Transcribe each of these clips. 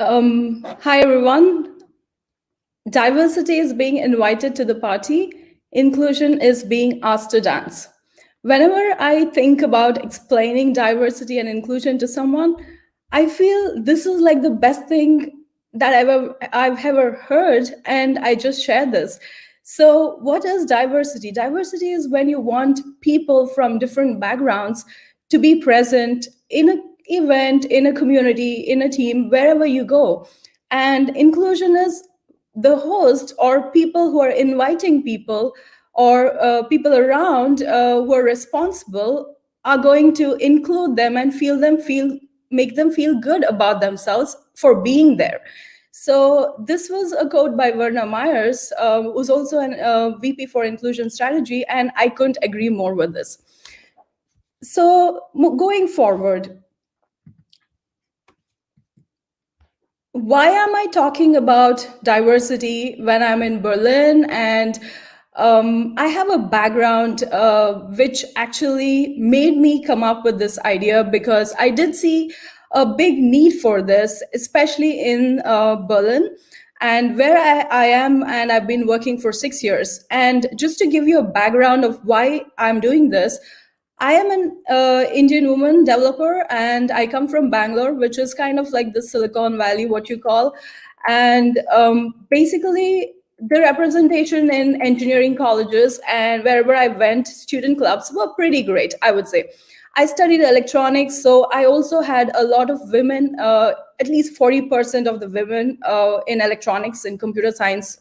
Hi, everyone. Diversity is being invited to the party, inclusion is being asked to dance. Whenever I think about explaining diversity and inclusion to someone, I feel this is like the best thing that I've ever heard, and I just share this. So, what is diversity? Diversity is when you want people from different backgrounds to be present in an event, in a community, in a team, wherever you go. And inclusion is the host or people who are inviting people or people around who are responsible are going to include them and make them feel good about themselves for being there. So this was a quote by Werner Myers, who's also an VP for inclusion strategy, and I couldn't agree more with this. So going forward, why am I talking about diversity when I'm in Berlin? And I have a background which actually made me come up with this idea because I did see a big need for this, especially in Berlin and where I am, and I've been working for 6 years. And just to give you a background of why I'm doing this, I am an Indian woman developer, and I come from Bangalore, which is kind of like the Silicon Valley, what you call. And basically, the representation in engineering colleges and wherever I went, student clubs were pretty great, I would say. I studied electronics, so I also had a lot of women, at least 40% of the women in electronics and computer science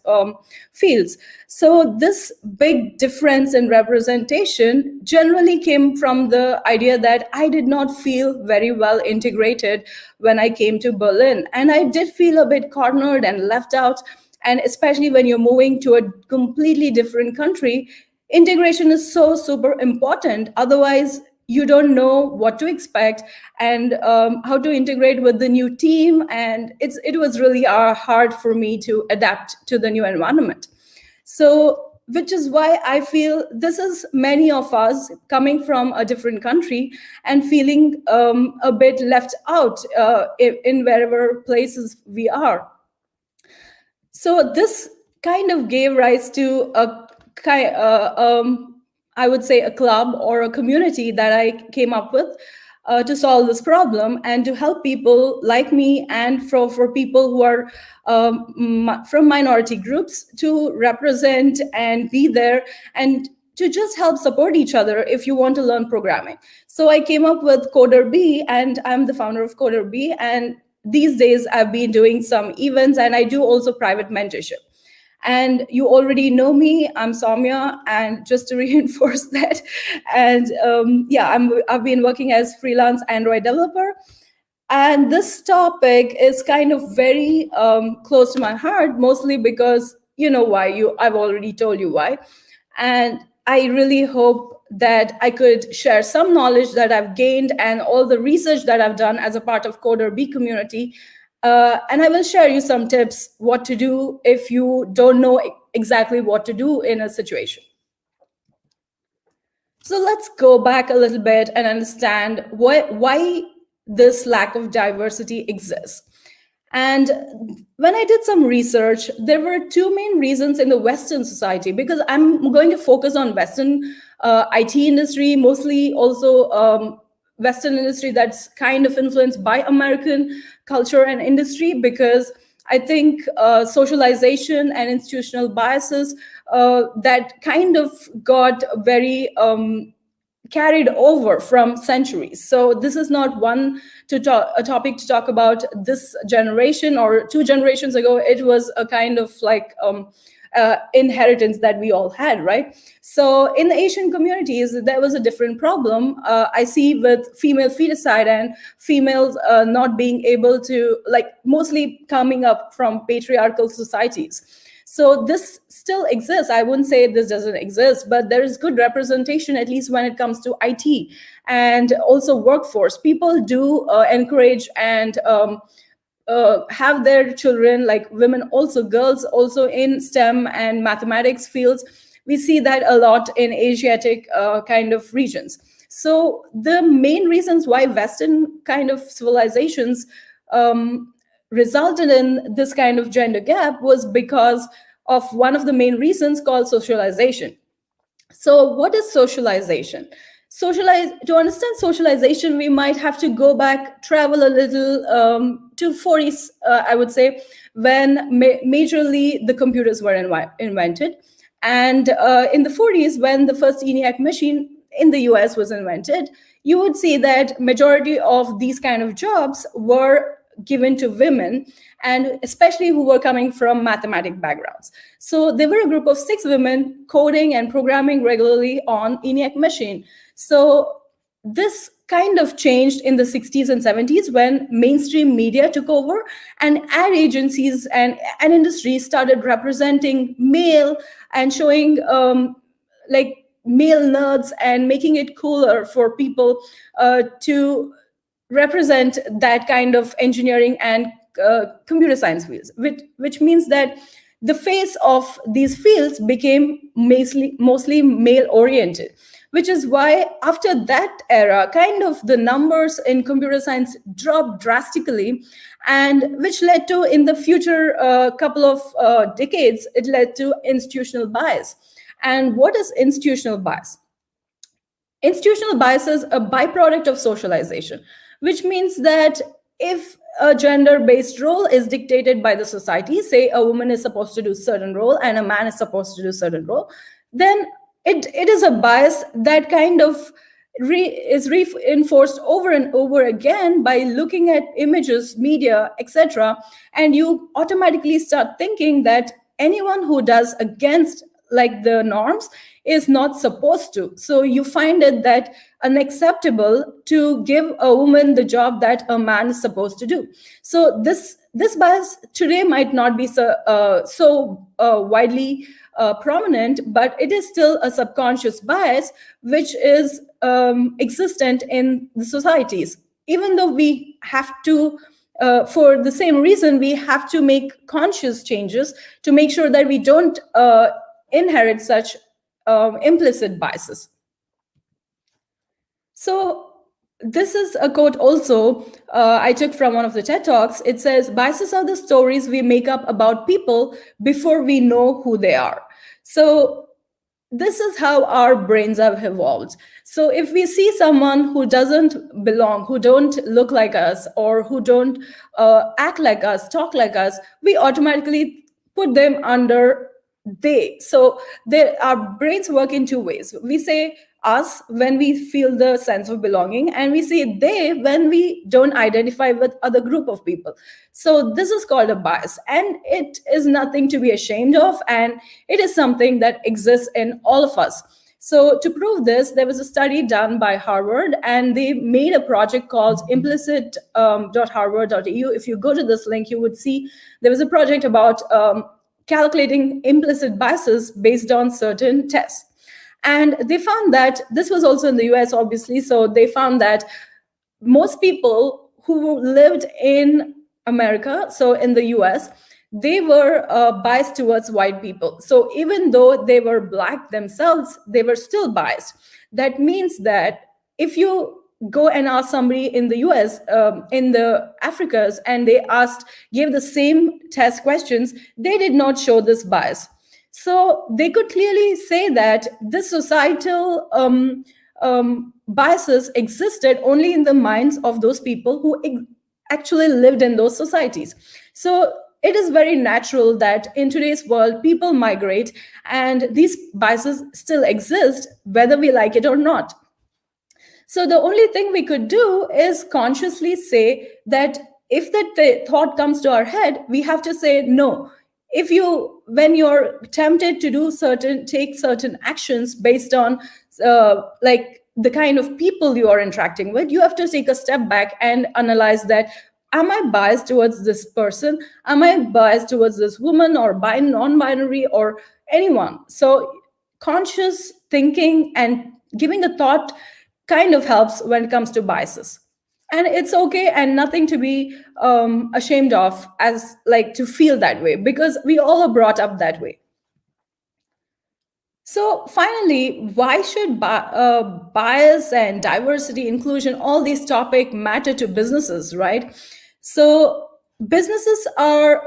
fields. So, this big difference in representation generally came from the idea that I did not feel very well integrated when I came to Berlin. And I did feel a bit cornered and left out. And especially when you're moving to a completely different country, integration is so super important. Otherwise, you don't know what to expect and how to integrate with the new team. And it was really hard for me to adapt to the new environment. So, which is why I feel this is many of us coming from a different country and feeling a bit left out in wherever places we are. So this kind of gave rise to I would say, a club or a community that I came up with to solve this problem and to help people like me and for people who are from minority groups to represent and be there and to just help support each other if you want to learn programming. So I came up with Coder B, and I'm the founder of Coder B. And these days I've been doing some events, and I do also private mentorship. And you already know me, I'm Sowmya, and just to reinforce that, and yeah, I've been working as freelance Android developer. And this topic is kind of very close to my heart, mostly because you know why. I've already told you why. And I really hope that I could share some knowledge that I've gained and all the research that I've done as a part of Coder B community. And I will share you some tips what to do if you don't know exactly what to do in a situation. So let's go back a little bit and understand why this lack of diversity exists. And when I did some research, there were two main reasons in the Western society, because I'm going to focus on Western IT industry, mostly also Western industry that's kind of influenced by American culture and industry, because I think socialization and institutional biases that kind of got very carried over from centuries. So this is not a topic to talk about this generation or 2 generations ago. It was a kind of like inheritance that we all had, right? So in the Asian communities, there was a different problem. I see with female feticide and females not being able to, like, mostly coming up from patriarchal societies. So this still exists. I wouldn't say this doesn't exist, but there is good representation, at least when it comes to IT and also workforce. People do encourage and have their children, like women also, girls also, in STEM and mathematics fields. We see that a lot in Asiatic kind of regions. So the main reasons why Western kind of civilizations resulted in this kind of gender gap was because of one of the main reasons called socialization. So, what is socialization? To understand socialization, we might have to go back, travel a little to 40s, I would say, when majorly the computers were invented. And in the 40s, when the first ENIAC machine in the US was invented, you would see that majority of these kind of jobs were given to women, and especially who were coming from mathematic backgrounds. So there were a group of 6 women coding and programming regularly on ENIAC machine. So this kind of changed in the 60s and 70s when mainstream media took over, and ad agencies and industries started representing male and showing like male nerds and making it cooler for people to represent that kind of engineering and computer science fields, which means that the face of these fields became mostly male oriented, which is why after that era, kind of the numbers in computer science dropped drastically, and which led to, in the future couple of decades, it led to institutional bias. And what is institutional bias? Institutional bias is a byproduct of socialization, which means that if a gender based role is dictated by the society, say a woman is supposed to do certain role and a man is supposed to do certain role, then it is a bias that kind of is reinforced over and over again by looking at images, media, etc. And you automatically start thinking that anyone who does against like the norms is not supposed to. So you find it that unacceptable to give a woman the job that a man is supposed to do. So this bias today might not be so widely prominent, but it is still a subconscious bias which is existent in the societies. Even though we have to, for the same reason, we have to make conscious changes to make sure that we don't inherit such implicit biases. So this is a quote also I took from one of the TED Talks. It says, biases are the stories we make up about people before we know who they are. So this is how our brains have evolved. So if we see someone who doesn't belong, who don't look like us, or who don't act like us, talk like us, we automatically put them under they. So our brains work in 2 ways. We say us when we feel the sense of belonging, and we say they when we don't identify with other group of people. So this is called a bias, and it is nothing to be ashamed of, and it is something that exists in all of us. So to prove this, there was a study done by Harvard, and they made a project called implicit.harvard.eu. If you go to this link, you would see there was a project about calculating implicit biases based on certain tests. And they found that this was also in the US, obviously. So they found that most people who lived in America, so in the US, they were biased towards white people. So even though they were Black themselves, they were still biased. That means that if you go and ask somebody in the US, in the Africas, and they gave the same test questions, they did not show this bias. So they could clearly say that this societal biases existed only in the minds of those people who actually lived in those societies. So it is very natural that in today's world, people migrate, and these biases still exist, whether we like it or not. So the only thing we could do is consciously say that if that thought comes to our head, we have to say no. When you're tempted to take certain actions based on like the kind of people you are interacting with, you have to take a step back and analyze that, am I biased towards this person? Am I biased towards this woman or non-binary or anyone? So conscious thinking and giving a thought kind of helps when it comes to biases. And it's okay and nothing to be ashamed of, as like to feel that way, because we all are brought up that way. So finally, why should bias and diversity, inclusion, all these topics matter to businesses, right? So businesses are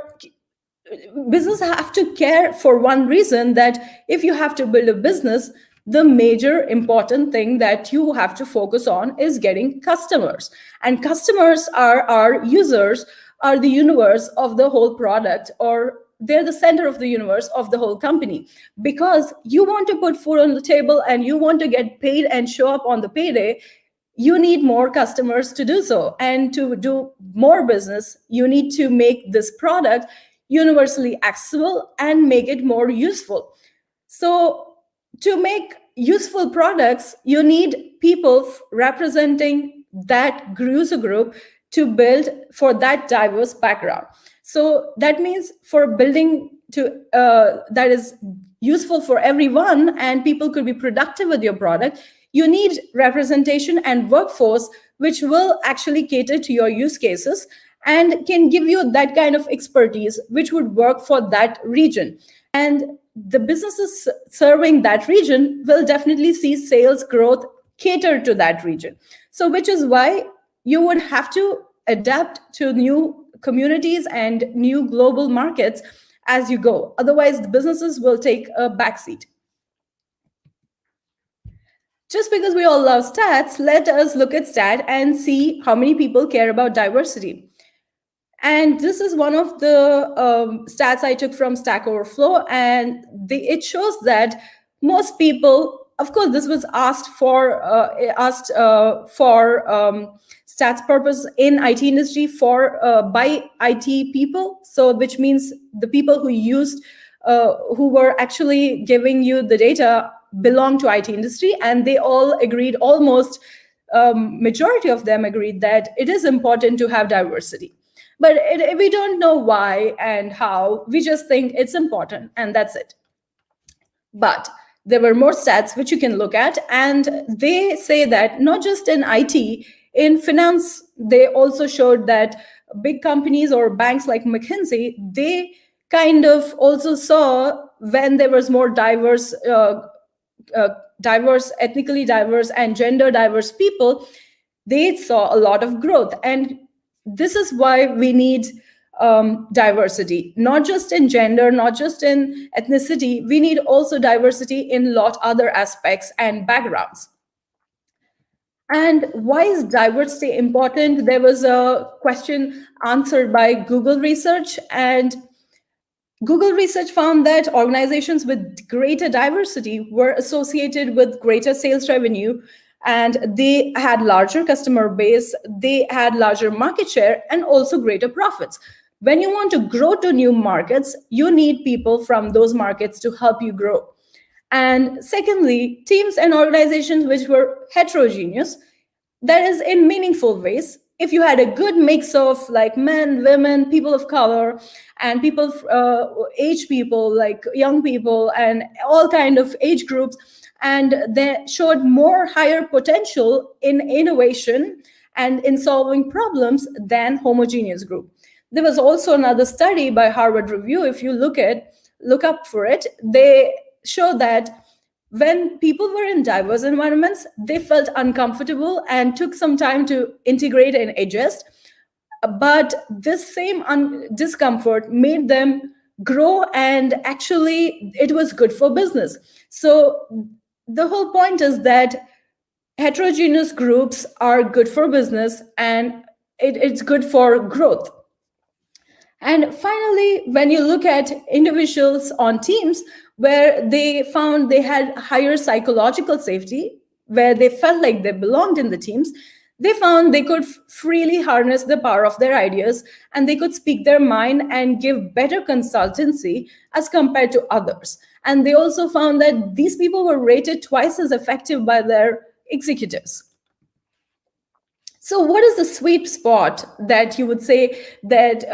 business have to care for one reason, that if you have to build a business, the major important thing that you have to focus on is getting customers, and customers are our users, are the universe of the whole product, or they're the center of the universe of the whole company, because you want to put food on the table and you want to get paid and show up on the payday. You need more customers to do so, and to do more business you need to make this product universally accessible and make it more useful. So to make useful products you need people representing that user group to build for that diverse background. So that means for building to that is useful for everyone and people could be productive with your product, you need representation and workforce which will actually cater to your use cases and can give you that kind of expertise which would work for that region. And the businesses serving that region will definitely see sales growth cater to that region. So which is why you would have to adapt to new communities and new global markets as you go, otherwise the businesses will take a backseat. Just because we all love stats, let us look at stat and see how many people care about diversity. And this is one of the stats I took from Stack Overflow, and it shows that most people, of course, this was asked for stats purpose in IT industry for by IT people. So, which means the people who were actually giving you the data belong to IT industry, and they all agreed, almost majority of them agreed that it is important to have diversity. But we don't know why and how. We just think it's important, and that's it. But there were more stats which you can look at, and they say that not just in IT, in finance, they also showed that big companies or banks like McKinsey, they kind of also saw when there was more diverse, ethnically diverse, and gender diverse people, they saw a lot of growth. And this is why we need diversity, not just in gender, not just in ethnicity. We need also diversity in a lot other aspects and backgrounds. And why is diversity important? There was a question answered by Google Research, and Google Research found that organizations with greater diversity were associated with greater sales revenue, and they had larger customer base, they had larger market share, and also greater profits. When you want to grow to new markets, you need people from those markets to help you grow. And secondly, teams and organizations which were heterogeneous, that is in meaningful ways. If you had a good mix of like men, women, people of color, and people, age people, like young people, and all kind of age groups, and they showed more higher potential in innovation and in solving problems than homogeneous group. There was also another study by Harvard Review. If you look up for it, they show that when people were in diverse environments, they felt uncomfortable and took some time to integrate and adjust. But this same discomfort made them grow, and actually it was good for business. So the whole point is that heterogeneous groups are good for business, and it's good for growth. And finally, when you look at individuals on teams where they found they had higher psychological safety, where they felt like they belonged in the teams, they found they could freely harness the power of their ideas, and they could speak their mind and give better consultancy as compared to others. And they also found that these people were rated twice as effective by their executives. So what is the sweet spot that you would say that,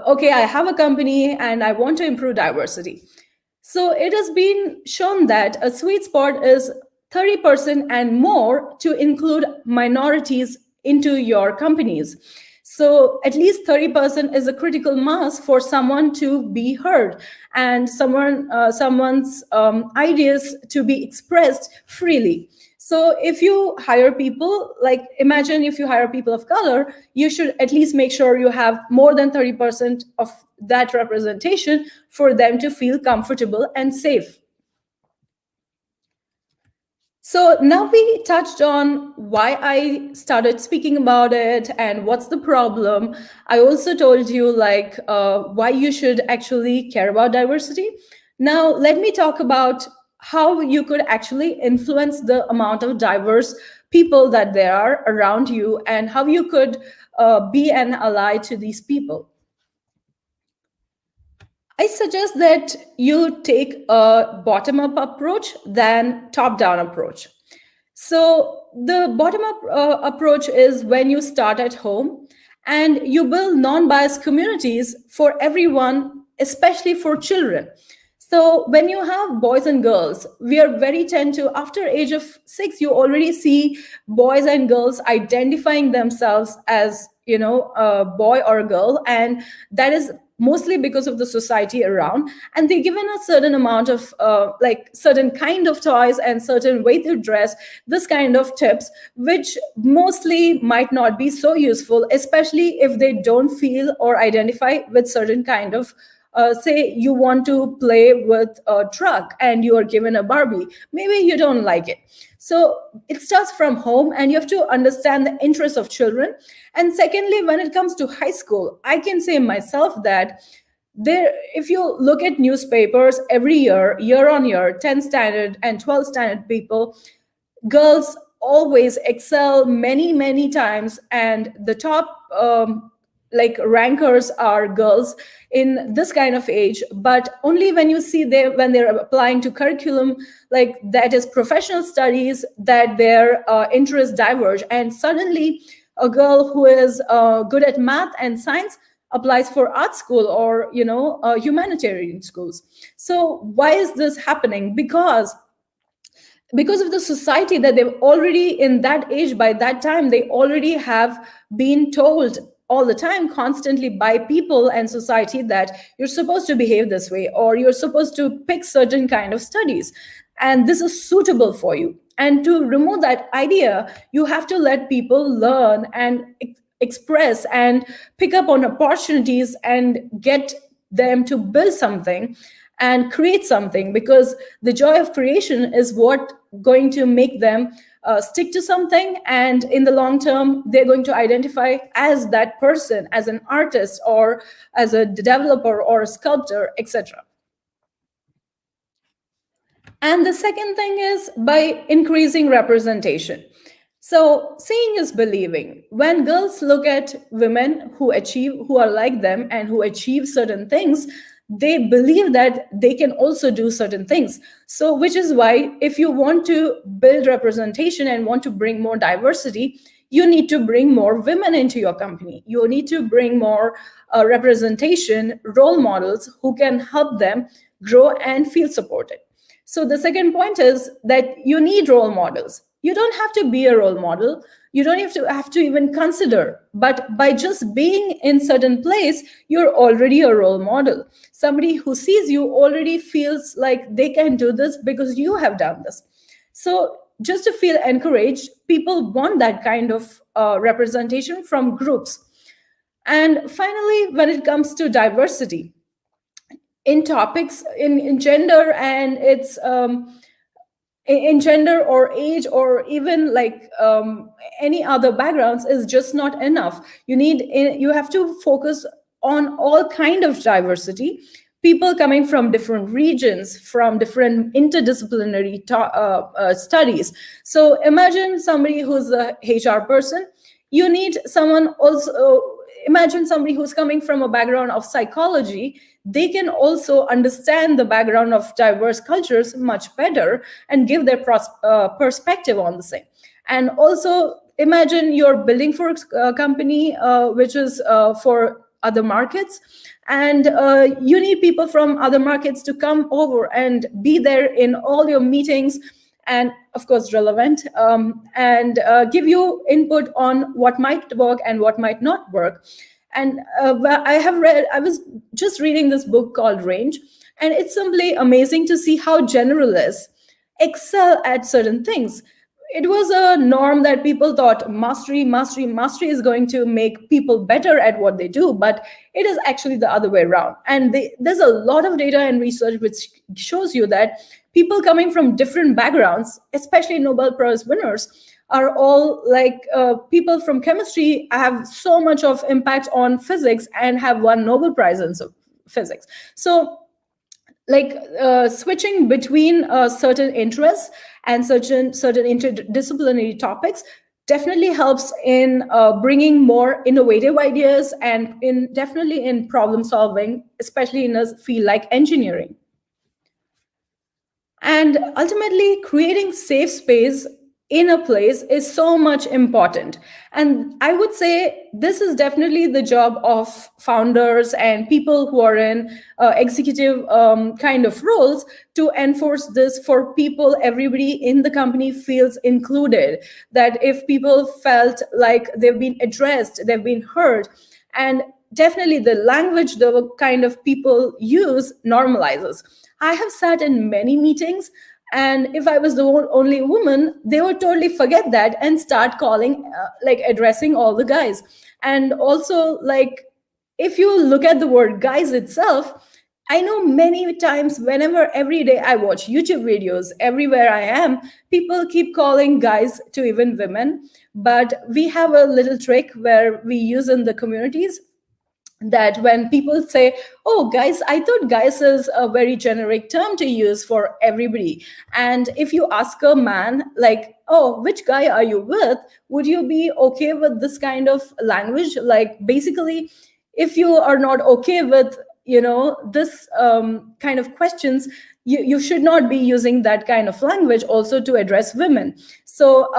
okay, I have a company and I want to improve diversity? So it has been shown that a sweet spot is 30% and more to include minorities into your companies. So at least 30% is a critical mass for someone to be heard and someone's ideas to be expressed freely. So if you hire people, like imagine if you hire people of color, you should at least make sure you have more than 30% of that representation for them to feel comfortable and safe. So now we touched on why I started speaking about it and what's the problem. I also told you like why you should actually care about diversity. Now let me talk about how you could actually influence the amount of diverse people that there are around you and how you could be an ally to these people. I suggest that you take a bottom up approach than top down approach. So, the bottom up approach is when you start at home and you build non biased communities for everyone, especially for children. So when you have boys and girls, we are very tend to after age of 6, you already see boys and girls identifying themselves as a boy or a girl, and that is mostly because of the society around, and they're given a certain amount of like certain kind of toys and certain way to dress, this kind of tips which mostly might not be so useful, especially if they don't feel or identify with certain kind of say you want to play with a truck and you are given a Barbie, maybe you don't like it. So it starts from home and you have to understand the interests of children. And secondly, when it comes to high school, I can say myself that there, if you look at newspapers every year on year, 10th standard and 12th standard people, girls always excel many times, and the top like rankers are girls in this kind of age. But only when you see they when they're applying to curriculum like that is professional studies, that their interests diverge, and suddenly a girl who is good at math and science applies for art school or humanitarian schools. So why is this happening? Because of the society that they've already in that age, by that time they already have been told all the time constantly by people and society that you're supposed to behave this way or you're supposed to pick certain kind of studies and this is suitable for you. And to remove that idea, you have to let people learn and express and pick up on opportunities and get them to build something and create something, because the joy of creation is what going to make them stick to something, and in the long term they're going to identify as that person, as an artist or as a developer or a sculptor, etc. And the second thing is by increasing representation. So seeing is believing. When girls look at women who are like them and who achieve certain things, they believe that they can also do certain things. So which is why if you want to build representation and want to bring more diversity, you need to bring more women into your company. You need to bring more representation, role models who can help them grow and feel supported. So the second point is that you need role models. You don't have to be a role model. You don't have to even consider. But by just being in certain place, you're already a role model. Somebody who sees you already feels like they can do this because you have done this. So just to feel encouraged, people want that kind of representation from groups. And finally, when it comes to diversity, in topics in gender and its in gender or age or even like any other backgrounds is just not enough. You have to focus on all kind of diversity, people coming from different regions, from different interdisciplinary studies. So imagine somebody who's a HR person. You need someone also. Imagine somebody who's coming from a background of psychology. They can also understand the background of diverse cultures much better and give their perspective on the same. And also imagine you're building for a company which is for other markets, and you need people from other markets to come over and be there in all your meetings, and of course relevant, and give you input on what might work and what might not work. And I was just reading this book called Range, and it's simply amazing to see how generalists excel at certain things. it was a norm that people thought mastery is going to make people better at what they do, but it is actually the other way around. And there's a lot of data and research which shows you that people coming from different backgrounds, especially Nobel Prize winners, are all like people from chemistry have so much of impact on physics and have won Nobel Prize in physics. So like switching between certain interests and certain interdisciplinary topics definitely helps in bringing more innovative ideas and in definitely in problem solving, especially in a field like engineering. And ultimately, creating safe space in a place is so much important. And I would say this is definitely the job of founders and people who are in executive kind of roles to enforce this for people. Everybody in the company feels included, that if people felt like they've been addressed, they've been heard, and definitely the language the kind of people use normalizes. I have sat in many meetings, and if I was the only woman, they would totally forget that and start calling, like addressing all the guys. And also, like, if you look at the word guys itself, I know many times, whenever every day I watch YouTube videos, everywhere I am, people keep calling guys to even women. But we have a little trick where we use in the communities that when people say, oh guys, I thought guys is a very generic term to use for everybody, and if you ask a man like, oh, which guy are you with, would you be okay with this kind of language? Like basically, if you are not okay with this kind of questions, you should not be using that kind of language also to address women. So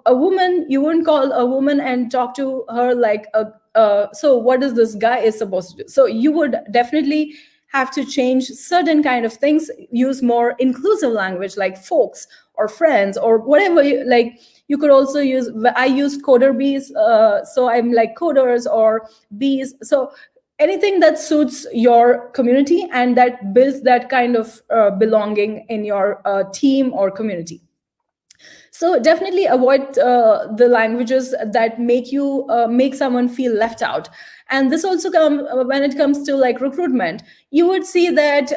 a woman, you wouldn't call a woman and talk to her like a so what is this guy is supposed to do? So you would definitely have to change certain kind of things, use more inclusive language like folks or friends or whatever like. You could also use, I use coder bees, so I'm like coders or bees. So anything that suits your community and that builds that kind of belonging in your team or community. So definitely avoid the languages that make someone feel left out. And this also when it comes to like recruitment, you would see that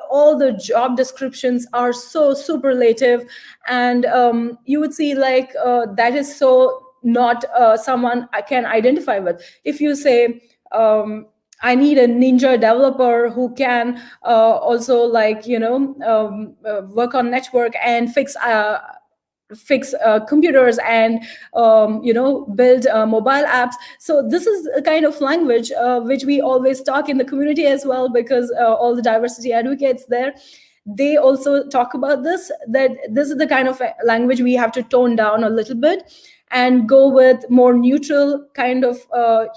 all the job descriptions are so superlative, and you would see like that is so not someone I can identify with. If you say, I need a ninja developer who can also like work on network and fix computers and build mobile apps. So this is a kind of language which we always talk in the community as well, because all the diversity advocates there, they also talk about this, that this is the kind of language we have to tone down a little bit and go with more neutral kind of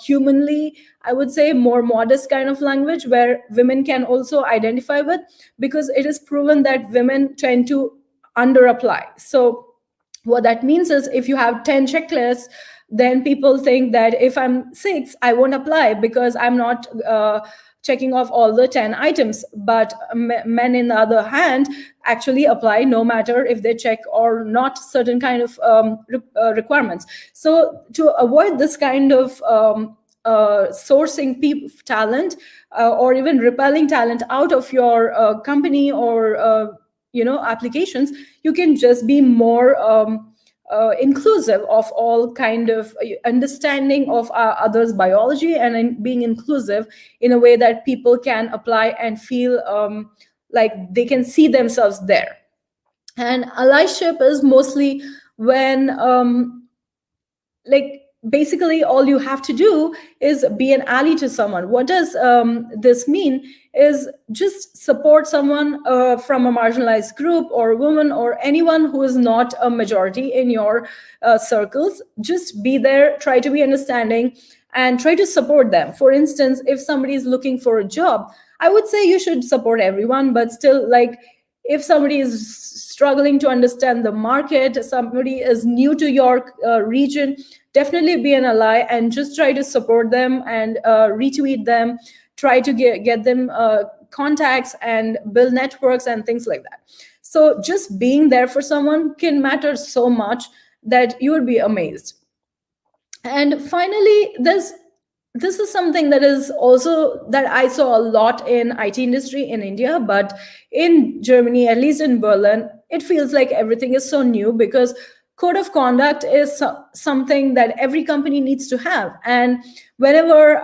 humanly, I would say more modest kind of language where women can also identify with, because it is proven that women tend to under apply. So what that means is if you have 10 checklists, then people think that if I'm 6, I won't apply because I'm not checking off all the 10 items. But men, in the other hand, actually apply no matter if they check or not certain kind of requirements. So to avoid this kind of sourcing talent or even repelling talent out of your company or applications, you can just be more inclusive of all kind of understanding of others' biology, and in being inclusive in a way that people can apply and feel like they can see themselves there. And allyship is mostly when like basically all you have to do is be an ally to someone. What does this mean is just support someone from a marginalized group or a woman or anyone who is not a majority in your circles. Just be there, try to be understanding, and try to support them. For instance, if somebody is looking for a job, I would say you should support everyone, but still, like, if somebody is struggling to understand the market, somebody is new to your region, definitely be an ally and just try to support them and retweet them, try to get them contacts and build networks and things like that. So just being there for someone can matter so much. that you would be amazed. And finally, this is something that is also that I saw a lot in IT industry in India, but in Germany, at least in Berlin, it feels like everything is so new, because code of conduct is something that every company needs to have. And whenever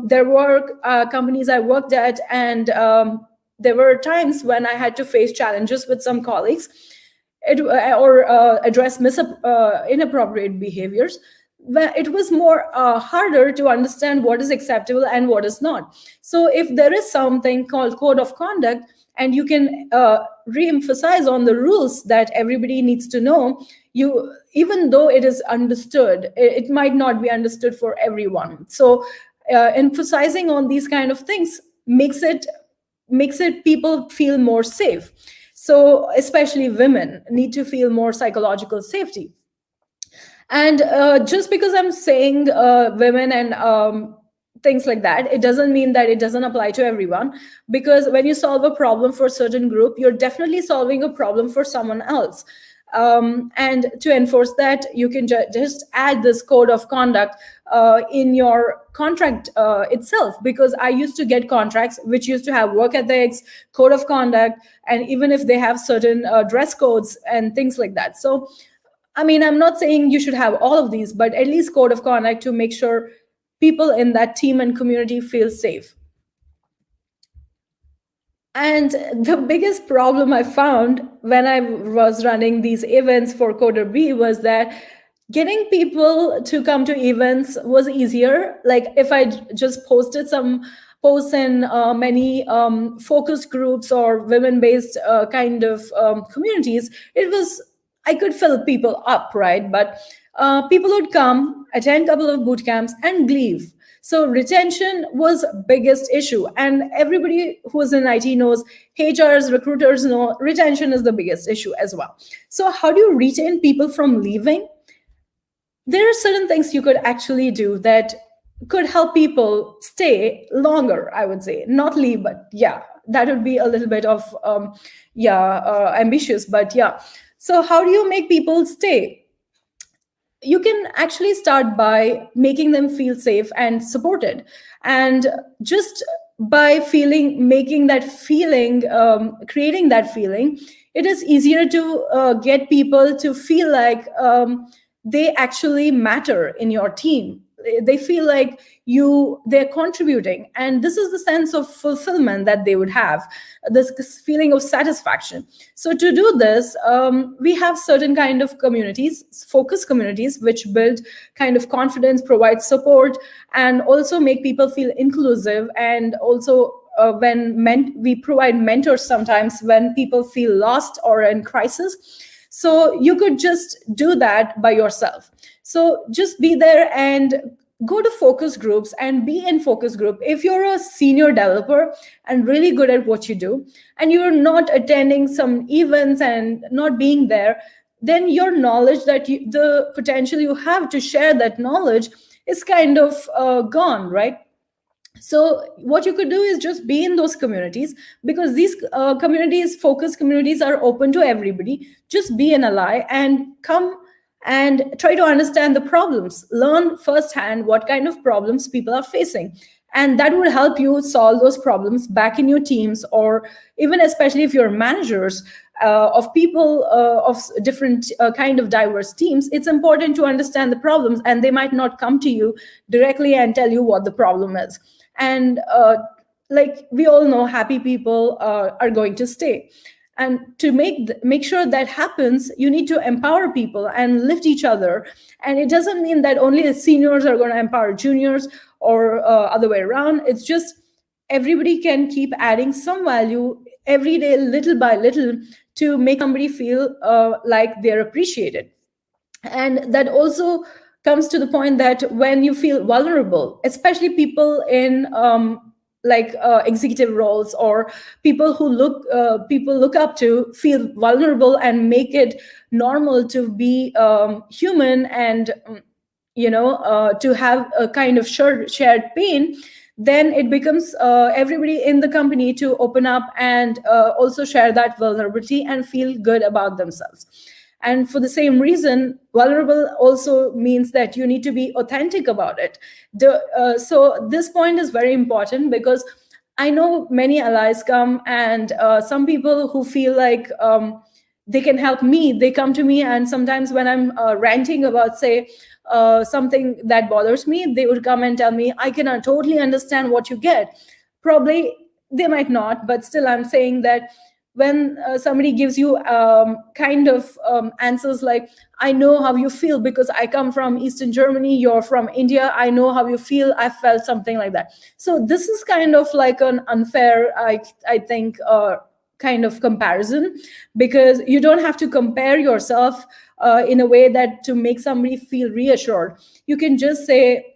there were companies I worked at, and there were times when I had to face challenges with some colleagues, or address inappropriate behaviors, where it was more harder to understand what is acceptable and what is not. So if there is something called code of conduct, and you can re-emphasize on the rules that everybody needs to know, you, even though it is understood, it might not be understood for everyone. So emphasizing on these kind of things makes it people feel more safe. So especially women need to feel more psychological safety. And just because I'm saying women and things like that, it doesn't mean that it doesn't apply to everyone. Because when you solve a problem for a certain group, you're definitely solving a problem for someone else. And to enforce that, you can just add this code of conduct in your contract itself. Because I used to get contracts which used to have work ethics, code of conduct, and even if they have certain dress codes and things like that. So I mean, I'm not saying you should have all of these, but at least code of conduct to make sure people in that team and community feel safe. And the biggest problem I found when I was running these events for Coder B was that getting people to come to events was easier. Like if I just posted some posts in many focus groups or women-based kind of communities, I could fill people up, right? But people would come, attend a couple of boot camps, and leave. So retention was biggest issue, and everybody who's in IT knows, HRs, recruiters know, retention is the biggest issue as well. So how do you retain people from leaving? There are certain things you could actually do that could help people stay longer, I would say. Not leave, but yeah, that would be a little bit of ambitious, but yeah. So how do you make people stay? You can actually start by making them feel safe and supported. And just by making that feeling, creating that feeling, it is easier to get people to feel like they actually matter in your team. They feel like they're contributing, and this is the sense of fulfillment that they would have, this feeling of satisfaction. So to do this, we have certain kind of communities, focus communities, which build kind of confidence, provide support, and also make people feel inclusive. And also we provide mentors sometimes when people feel lost or in crisis. So you could just do that by yourself. So just be there and go to focus groups and be in focus group. If you're a senior developer and really good at what you do, and you're not attending some events and not being there, then your knowledge the potential you have to share that knowledge is kind of gone, right? So what you could do is just be in those communities, because these communities, focus communities, are open to everybody. Just be an ally and come and try to understand the problems, learn firsthand what kind of problems people are facing, and that would help you solve those problems back in your teams. Or even, especially if you're managers of people of different kind of diverse teams, it's important to understand the problems, and they might not come to you directly and tell you what the problem is. And like we all know, happy people are going to stay. And to make sure that happens, you need to empower people and lift each other. And it doesn't mean that only the seniors are going to empower juniors, or other way around. It's just everybody can keep adding some value every day, little by little, to make somebody feel like they're appreciated. And that also comes to the point that when you feel vulnerable, especially people in executive roles, or people who people look up to, feel vulnerable and make it normal to be human, and to have a kind of shared pain, then it becomes everybody in the company to open up and also share that vulnerability and feel good about themselves. And for the same reason, vulnerable also means that you need to be authentic about it. So this point is very important, because I know many allies come, and some people who feel like they can help me, they come to me, and sometimes when I'm ranting about, say, something that bothers me, they would come and tell me, I can totally understand what you get. Probably they might not, but still I'm saying that when somebody gives you kind of answers like, I know how you feel because I come from Eastern Germany, you're from India, I know how you feel, I felt something like that. So this is kind of like an unfair, I think, kind of comparison, because you don't have to compare yourself in a way that to make somebody feel reassured. You can just say,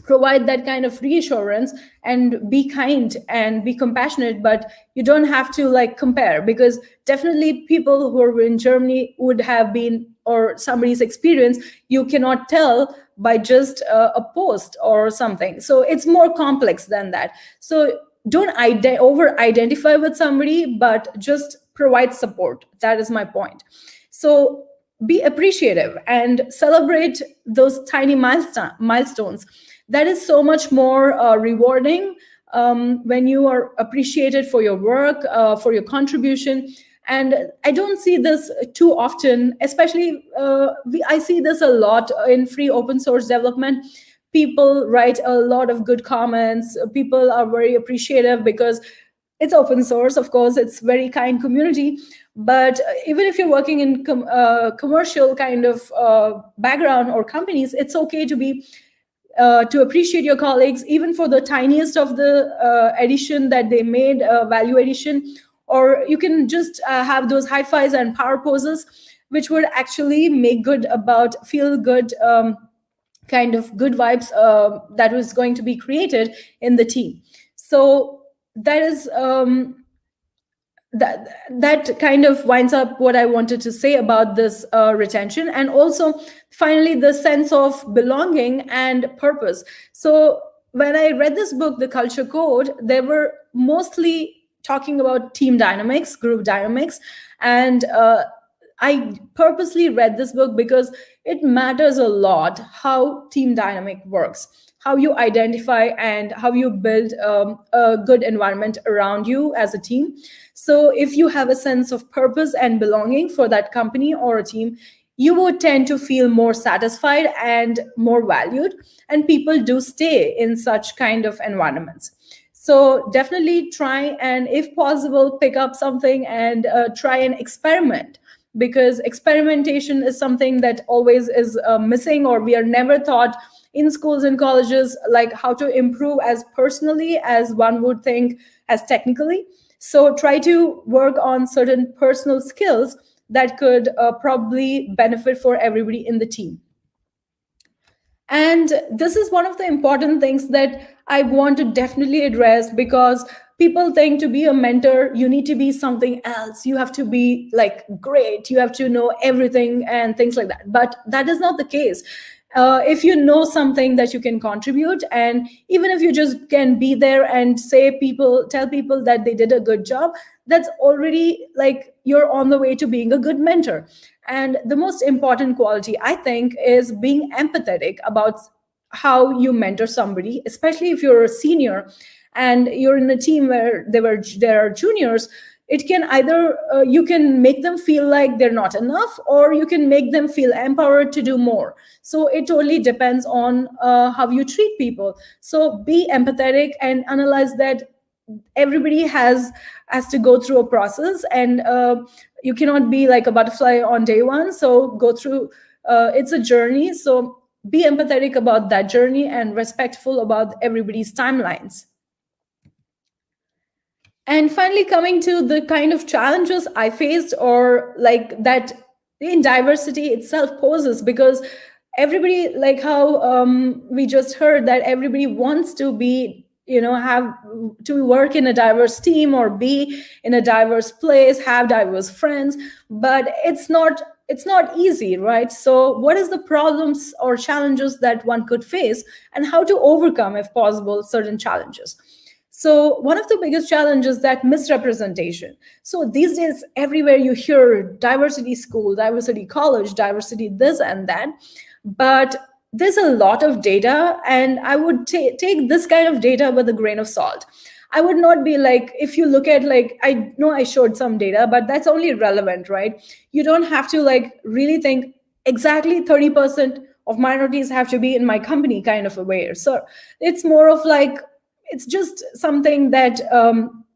provide that kind of reassurance and be kind and be compassionate, but you don't have to like compare, because definitely people who are in Germany would have been, or somebody's experience, you cannot tell by just a post or something. So it's more complex than that. So don't over identify with somebody, but just provide support. That is my point. So be appreciative and celebrate those tiny milestones. That is so much more rewarding when you are appreciated for your work, for your contribution. And I don't see this too often, especially I see this a lot in free open source development. People write a lot of good comments. People are very appreciative because it's open source, of course, it's very kind community. But even if you're working in commercial kind of background or companies, it's okay to be to appreciate your colleagues, even for the tiniest of the addition that they made, value addition. Or you can just have those high fives and power poses, which would actually make good about feel good, kind of good vibes that was going to be created in the team. So that is that kind of winds up what I wanted to say about this retention. And also finally, the sense of belonging and purpose. So when I read this book, The Culture Code, they were mostly talking about team dynamics, group dynamics. And I purposely read this book because it matters a lot how team dynamic works, how you identify and how you build a good environment around you as a team. So if you have a sense of purpose and belonging for that company or a team, you would tend to feel more satisfied and more valued, and people do stay in such kind of environments. So definitely try and, if possible, pick up something and try and experiment, because experimentation is something that always is missing, or we are never taught in schools and colleges, like how to improve as personally as one would think as technically. So try to work on certain personal skills that could probably benefit for everybody in the team. And this is one of the important things that I want to definitely address, because people think to be a mentor, you need to be something else. You have to be like great, you have to know everything and things like that. But that is not the case. If you know something that you can contribute, and even if you just can be there and tell people that they did a good job, that's already like you're on the way to being a good mentor. And the most important quality, I think, is being empathetic about how you mentor somebody, especially if you're a senior and you're in a team where there are juniors. It can either you can make them feel like they're not enough, or you can make them feel empowered to do more. So it totally depends on how you treat people. So be empathetic and analyze that everybody has to go through a process, and you cannot be like a butterfly on day one. So go through, it's a journey. So be empathetic about that journey and respectful about everybody's timelines. And finally, coming to the kind of challenges I faced, or like that in diversity itself poses, because everybody, like how we just heard, that everybody wants to be, have to work in a diverse team or be in a diverse place, have diverse friends, but it's not easy, right? So what is the problems or challenges that one could face, and how to overcome, if possible, certain challenges? So one of the biggest challenges is that misrepresentation. So these days, everywhere you hear diversity school, diversity college, diversity this and that, but there's a lot of data, and I would take this kind of data with a grain of salt. I would not be like, if you look at, like, I know I showed some data, but that's only relevant, right? You don't have to like really think exactly 30% of minorities have to be in my company kind of a way. So it's more of like, it's just something that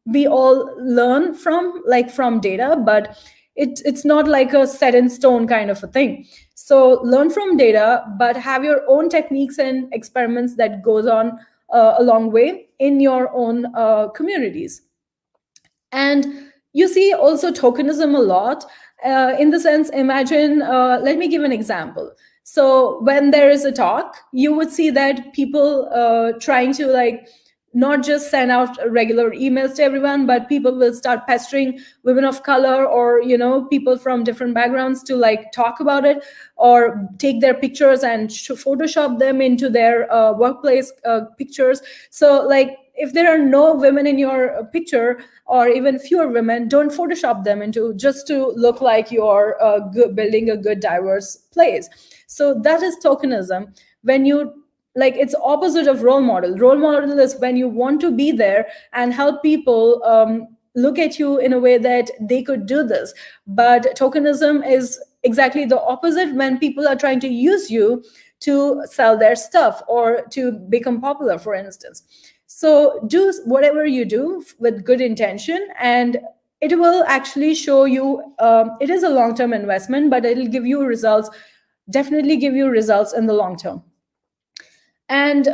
we all learn from, like from data, but it's not like a set in stone kind of a thing. So learn from data, but have your own techniques and experiments that goes on a long way in your own communities. And you see also tokenism a lot, in the sense, imagine, let me give an example. So when there is a talk, you would see that people trying to like not just send out regular emails to everyone, but people will start pestering women of color, or people from different backgrounds, to like talk about it, or take their pictures and photoshop them into their workplace pictures. So like, if there are no women in your picture, or even fewer women, don't photoshop them into, just to look like you're building a good diverse place. So that is tokenism. When you, like, it's opposite of role model. Role model is when you want to be there and help people look at you in a way that they could do this. But tokenism is exactly the opposite, when people are trying to use you to sell their stuff or to become popular, for instance. So do whatever you do with good intention, and it will actually show you, it is a long term investment, but it'll give you results, definitely give you results in the long term. And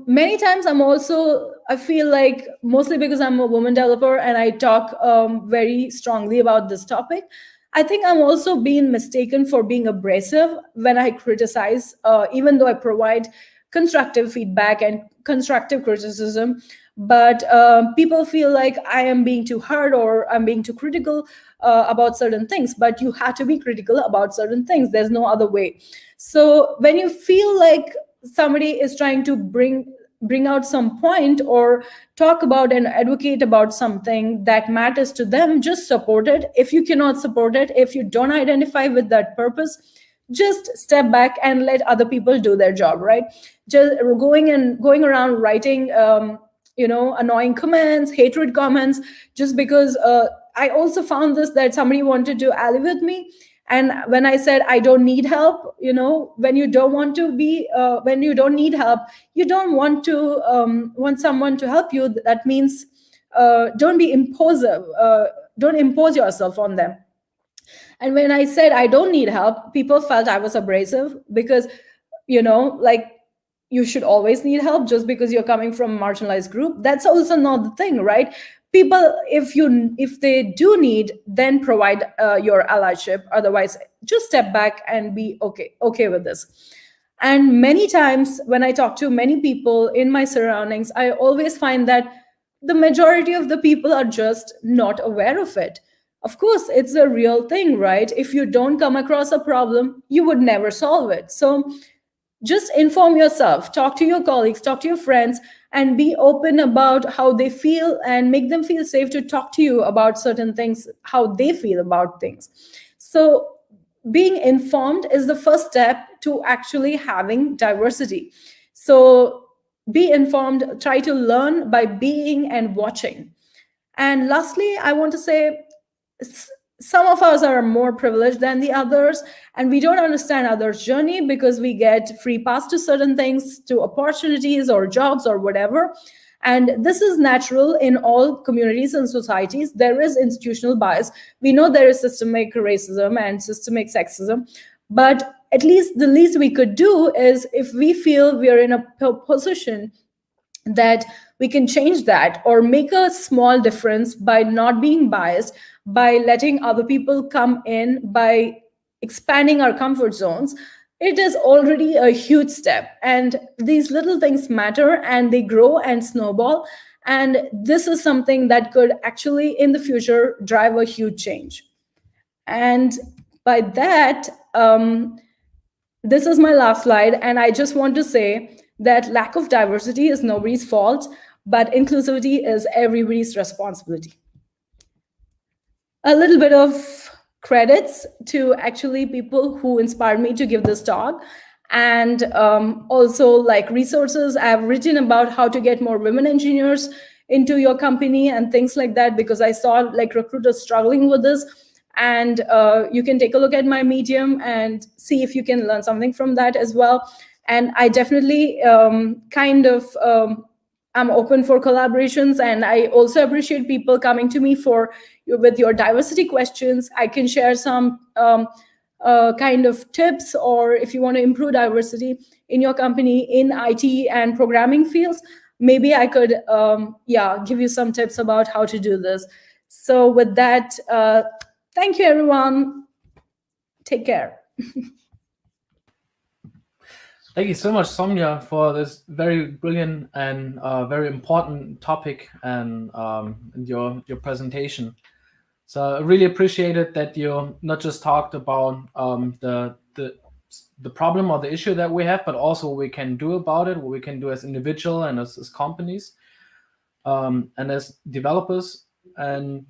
many times I feel like, mostly because I'm a woman developer and I talk very strongly about this topic, I think I'm also being mistaken for being abrasive when I criticize, even though I provide constructive feedback and constructive criticism. But people feel like I am being too hard, or I'm being too critical about certain things. But you have to be critical about certain things. There's no other way. So when you feel like somebody is trying to bring out some point, or talk about and advocate about something that matters to them, just support it. If you cannot support it, if you don't identify with that purpose, just step back and let other people do their job, right? Just going around writing annoying comments, hatred comments, just because I also found this, that somebody wanted to ally with me. And when I said I don't need help, when you don't want to be when you don't need help, you don't want someone to help you. That means don't be imposive, don't impose yourself on them. And when I said I don't need help, people felt I was abrasive, because like, you should always need help just because you're coming from a marginalized group. That's also not the thing, right? People, if they do need, then provide your allyship. Otherwise, just step back and be okay with this. And many times when I talk to many people in my surroundings, I always find that the majority of the people are just not aware of it. Of course, it's a real thing, right? If you don't come across a problem, you would never solve it. So just inform yourself, talk to your colleagues, talk to your friends, and be open about how they feel, and make them feel safe to talk to you about certain things, how they feel about things. So being informed is the first step to actually having diversity. So be informed, try to learn by being and watching. And lastly, I want to say, some of us are more privileged than the others, and we don't understand others' journey because we get free pass to certain things, to opportunities or jobs or whatever. And this is natural in all communities and societies. There is institutional bias. We know there is systemic racism and systemic sexism, but at least the least we could do is, if we feel we are in a position that we can change that or make a small difference by not being biased, by letting other people come in, by expanding our comfort zones, it is already a huge step. And these little things matter, and they grow and snowball. And this is something that could actually in the future drive a huge change. And by that, this is my last slide, and I just want to say that lack of diversity is nobody's fault. but inclusivity is everybody's responsibility. A little bit of credits to actually people who inspired me to give this talk, and also like resources. I've written about how to get more women engineers into your company and things like that, because I saw like recruiters struggling with this. And you can take a look at my Medium and see if you can learn something from that as well. And I definitely I'm open for collaborations, and I also appreciate people coming to me for with your diversity questions. I can share some kind of tips, or if you want to improve diversity in your company in IT and programming fields, maybe I could give you some tips about how to do this. So with that, thank you everyone. Take care. Thank you so much, Sowmya, for this very brilliant and very important topic and your presentation. So I really appreciated that you not just talked about the problem or the issue that we have, but also what we can do about it, what we can do as individual and as companies and as developers. And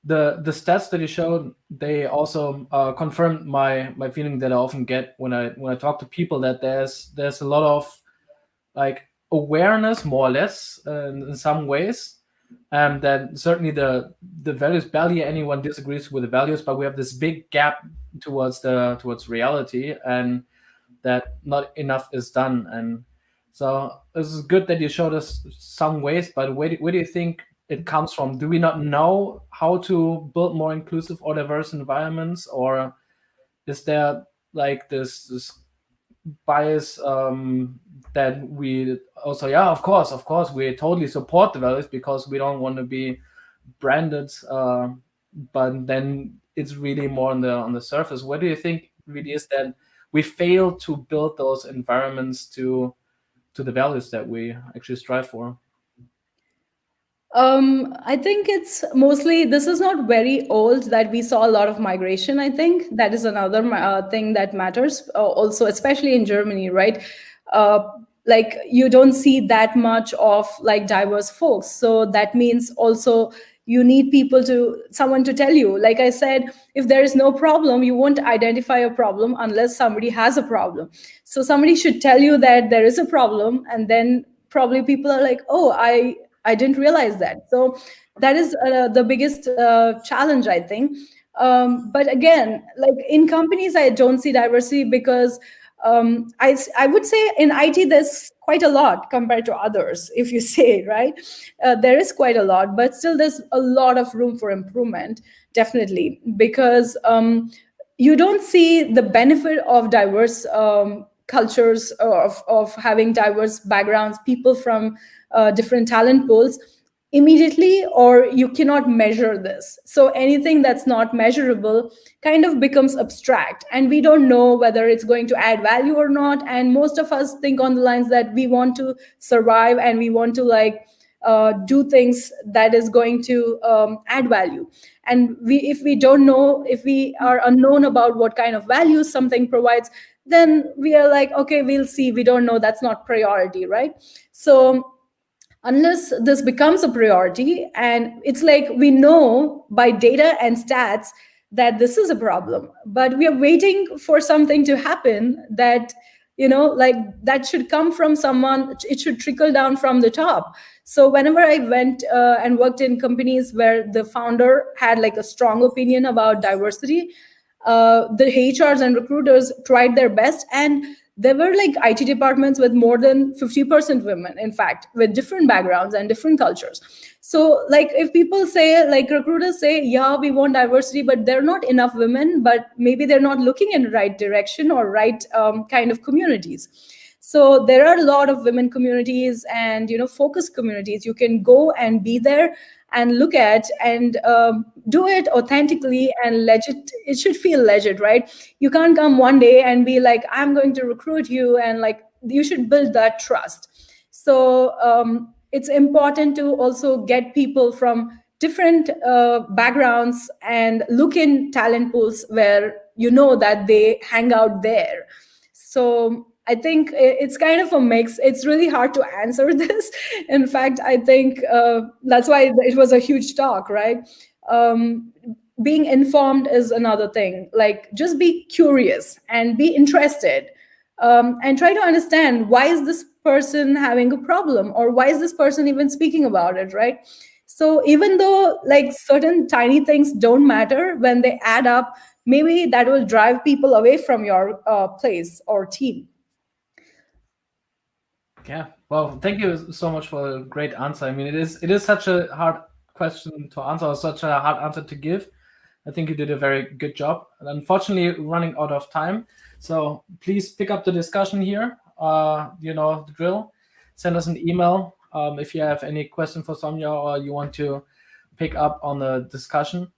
the stats that you showed, they also confirmed my feeling that I often get when I talk to people, that there's a lot of like awareness, more or less, in some ways, that certainly the values, barely anyone disagrees with the values, but we have this big gap towards reality, and that not enough is done. And so this is good that you showed us some ways, but where do you think it comes from? Do we not know how to build more inclusive or diverse environments, or is there like this bias that we also, yeah, of course we totally support the values because we don't want to be branded, but then it's really more on the surface. What do you think really is that we fail to build those environments to the values that we actually strive for? I think it's mostly, this is not very old that we saw a lot of migration. I think that is another thing that matters, also, especially in Germany, right? Uh, like you don't see that much of like diverse folks. So that means also you need someone to tell you. Like I said, if there is no problem, you won't identify a problem unless somebody has a problem. So somebody should tell you that there is a problem, and then probably people are like, oh, I didn't realize that. So that is the biggest challenge, I think. But again, like in companies, I don't see diversity because I would say in IT, there's quite a lot compared to others, if you say, right? There is quite a lot, but still there's a lot of room for improvement, definitely, because you don't see the benefit of diverse cultures, of having diverse backgrounds, people from different talent pools immediately, or you cannot measure this. So anything that's not measurable kind of becomes abstract, and we don't know whether it's going to add value or not. And most of us think on the lines that we want to survive and we want to like do things that is going to add value. And if we don't know, if we are unknown about what kind of value something provides, then we are like, okay, we'll see, we don't know, that's not priority, right? So unless this becomes a priority, and it's like we know by data and stats that this is a problem, but we are waiting for something to happen that, like that should come from someone, it should trickle down from the top. So whenever I went and worked in companies where the founder had like a strong opinion about diversity, the HRs and recruiters tried their best, and there were like IT departments with more than 50% women, in fact, with different backgrounds and different cultures. So like if people say, like recruiters say, yeah, we want diversity, but there are not enough women, but maybe they're not looking in the right direction or right kind of communities. So there are a lot of women communities and focus communities. You can go and be there and look at and do it authentically and legit. It should feel legit, right? You can't come one day and be like, I'm going to recruit you, and like you should build that trust. So it's important to also get people from different backgrounds and look in talent pools where that they hang out there. So I think it's kind of a mix. It's really hard to answer this. In fact, I think that's why it was a huge talk, right? Um, Being informed is another thing. Like, just be curious and be interested, and try to understand, why is this person having a problem, or why is this person even speaking about it, right? So even though like certain tiny things don't matter, when they add up, maybe that will drive people away from your place or team. Yeah. Well, thank you so much for a great answer. I mean, it is such a hard question to answer, or such a hard answer to give. I think you did a very good job. And unfortunately, running out of time. So please pick up the discussion here. You know the drill. Send us an email if you have any question for Sowmya, or you want to pick up on the discussion.